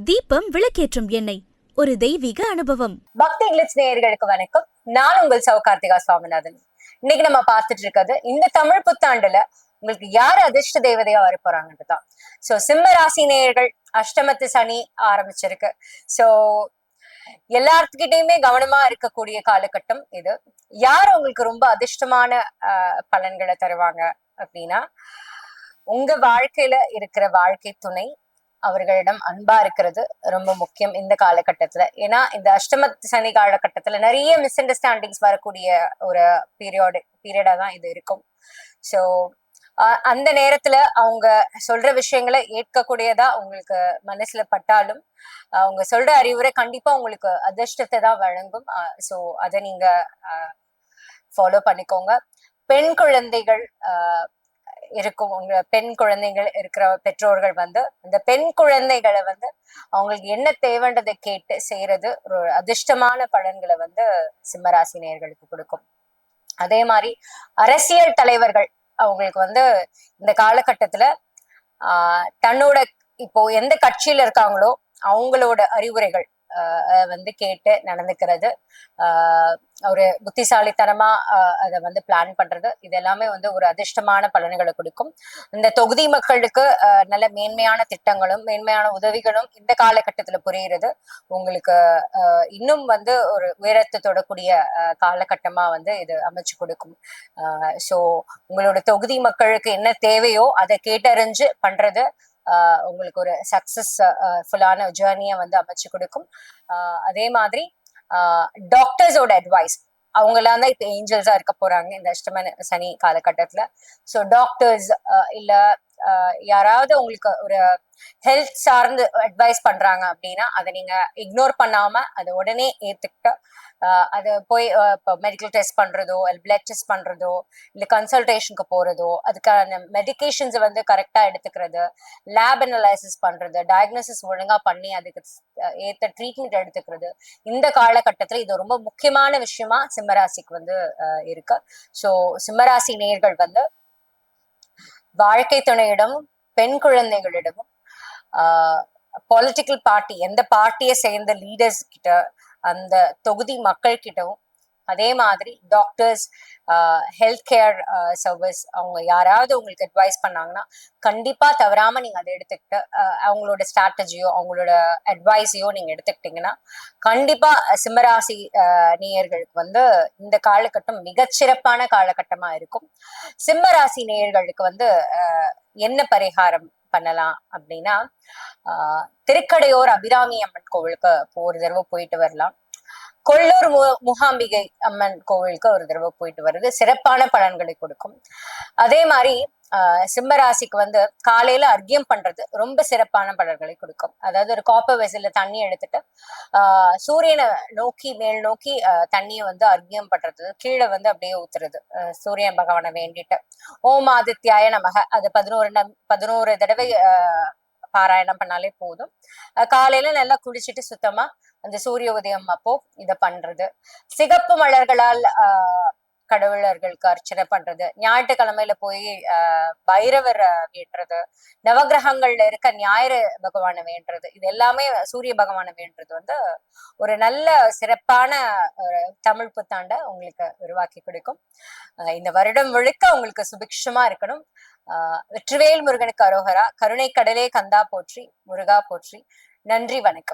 தீபம் விளக்கேற்றும் எண்ணெய் ஒரு தெய்வீக அனுபவம். பக்தி இங்கிலீஷ் நேயர்களுக்கு வணக்கம். நான் உங்கள் சௌகார்த்திகா சுவாமிநாதன். இன்னைக்கு நம்ம பார்த்துட்டு இருக்கிறது இந்த தமிழ் புத்தாண்டுல உங்களுக்கு யாரு அதிர்ஷ்ட தேவதையா வர போறாங்கன்றதுதான். சோ சிம்ம ராசி நேயர்கள், அஷ்டமத்து சனி ஆரம்பிச்சிருக்கு. சோ எல்லாத்துக்கிட்டையுமே கவனமா இருக்கக்கூடிய காலகட்டம் இது. யார் உங்களுக்கு ரொம்ப அதிர்ஷ்டமான பலன்களை தருவாங்க அப்படின்னா, உங்க வாழ்க்கையில இருக்கிற வாழ்க்கை துணை அவர்களிடம் அன்பா இருக்கிறது ரொம்ப முக்கியம் இந்த காலகட்டத்துல. ஏன்னா இந்த அஷ்டம சனி காலகட்டத்துல நிறைய மிஸ் அண்டர்ஸ்டாண்டிங்ஸ் வரக்கூடிய ஒரு பீரியடா தான் இது இருக்கும். ஸோ அந்த நேரத்துல அவங்க சொல்ற விஷயங்களை ஏற்கக்கூடியதா உங்களுக்கு மனசுல பட்டாலும் அவங்க சொல்ற அறிவுரை கண்டிப்பா உங்களுக்கு அதிர்ஷ்டத்தை தான் வழங்கும். ஸோ அதை நீங்க ஃபாலோ பண்ணிக்கோங்க. பெண் குழந்தைகள் இருக்கும், உங்க பெண் குழந்தைகள் இருக்கிற பெற்றோர்கள் வந்து இந்த பெண் குழந்தைகளை வந்து அவங்களுக்கு என்ன தேவைன்றதை கேட்டு செய்யறது ஒரு அதிர்ஷ்டமான பலன்களை வந்து சிம்மராசி நேயர்களுக்கு கொடுக்கும். அதே மாதிரி அரசியல் தலைவர்கள் அவங்களுக்கு வந்து இந்த காலகட்டத்துல தன்னோட இப்போ எந்த கட்சியில இருக்காங்களோ அவங்களோட அறிவுரைகள் வந்து கேட்டு நடந்துக்கிறது, ஒரு புத்திசாலித்தனமா அதை வந்து பிளான் பண்றது, இது எல்லாமே வந்து ஒரு அதிர்ஷ்டமான பலன்களை கொடுக்கும். இந்த தொகுதி மக்களுக்கு நல்ல மேன்மையான திட்டங்களும் மேன்மையான உதவிகளும் இந்த காலகட்டத்துல புரியுறது உங்களுக்கு இன்னும் வந்து ஒரு உயரத்தை தொடக்கூடிய காலகட்டமா வந்து இது அமைச்சு கொடுக்கும். ஸோ உங்களோட தொகுதி மக்களுக்கு என்ன தேவையோ அதை கேட்டறிஞ்சு பண்றது உங்களுக்கு ஒரு சக்சஸ் ஃபுல்லான ஜேர்னியை வந்து அமைச்சு கொடுக்கும். அதே மாதிரி டாக்டர்ஸோட அட்வைஸ், அவங்களாம் தான் இப்ப ஏஞ்சல்ஸா இருக்க போறாங்க இந்த அஷ்டம சனி காலகட்டத்துல. ஸோ டாக்டர்ஸ் இல்ல யாராவது உங்களுக்கு ஒரு ஹெல்த் சார்ந்து அட்வைஸ் பண்றாங்க அப்படின்னா அதை நீங்க இக்னோர் பண்ணாம அதை உடனே ஏத்துக்கிட்டு அதை போய் இப்போ மெடிக்கல் டெஸ்ட் பண்றதோ இல்லை பிளட் டெஸ்ட் பண்றதோ இல்லை கன்சல்டேஷனுக்கு போறதோ அதுக்கான மெடிகேஷன்ஸ் வந்து கரெக்டா எடுத்துக்கிறது, லேப் அனலைசிஸ் பண்றது, டயக்னோசிஸ் ஒழுங்கா பண்ணி அதுக்கு ஏத்த ட்ரீட்மெண்ட் எடுத்துக்கிறது இந்த காலகட்டத்துல இது ரொம்ப முக்கியமான விஷயமா சிம்மராசிக்கு வந்து இருக்கு. ஸோ சிம்மராசி நேயர்கள் வந்து வாழ்க்கை துணையிடமும் பெண் குழந்தைகளிடமும் பொலிட்டிக்கல் பார்ட்டி எந்த பார்ட்டியை சேர்ந்த லீடர்ஸ் கிட்ட, அந்த தொகுதி மக்கள் கிட்டவும், அதே மாதிரி டாக்டர்ஸ், ஹெல்த் கேர் சர்வீஸ் அவங்க யாராவது உங்களுக்கு அட்வைஸ் பண்ணாங்கன்னா கண்டிப்பா தவறாம நீங்க அதை எடுத்துக்கிட்டு அவங்களோட ஸ்ட்ராட்டஜியோ அவங்களோட அட்வைஸையோ நீங்க எடுத்துக்கிட்டீங்கன்னா கண்டிப்பா சிம்மராசி நேயர்களுக்கு வந்து இந்த காலகட்டம் மிகச்சிறப்பான காலகட்டமா இருக்கும். சிம்மராசி நேயர்களுக்கு வந்து என்ன பரிகாரம் பண்ணலாம் அப்படின்னா, திருக்கடையோர் அபிராமி அம்மன் கோவிலுக்கு ஒரு தடவை போயிட்டு வரலாம். கொல்லூர் முகாம்பிகை அம்மன் கோவிலுக்கு ஒரு தடவை போயிட்டு வருது சிறப்பான பலன்களை கொடுக்கும். அதே மாதிரி சிம்மராசிக்கு வந்து காலையில அர்க்கியம் பண்றது ரொம்ப சிறப்பான பலன்களை கொடுக்கும். அதாவது ஒரு காப்பர் வெசல்ல தண்ணி எடுத்துட்டு சூரியனை நோக்கி மேல் நோக்கி தண்ணியை வந்து அர்க்கியம் பண்றது, கீழே வந்து அப்படியே ஊத்துறது, சூரியன் பகவானை வேண்டிட்டு ஓம் ஆதித்யாய நமக அது 11 தடவை பாராயணம் பண்ணாலே போதும். காலையில நல்லா குளிச்சுட்டு சுத்தமா அந்த சூரிய உதயம் அப்போ இத பண்றது, சிகப்பு மலர்களால் கடவுளர்களுக்கு அர்ச்சனை பண்றது, ஞாயிற்றுக்கிழமையில போய் பைரவர் வேண்டுறது, நவகிரகங்கள்ல இருக்க ஞாயிறு பகவானை வேண்டுறது, இது எல்லாமே சூரிய பகவானை வேண்டுறது வந்து ஒரு நல்ல சிறப்பான தமிழ் புத்தாண்டை உங்களுக்கு உருவாக்கி கொடுக்கும். இந்த வருடம் முழுக்க உங்களுக்கு சுபிக்ஷமா இருக்கணும். வெற்றிவேல் முருகனுக்கு அரோகரா, கருணை கடலே கந்தா போற்றி, முருகா போற்றி. நன்றி, வணக்கம்.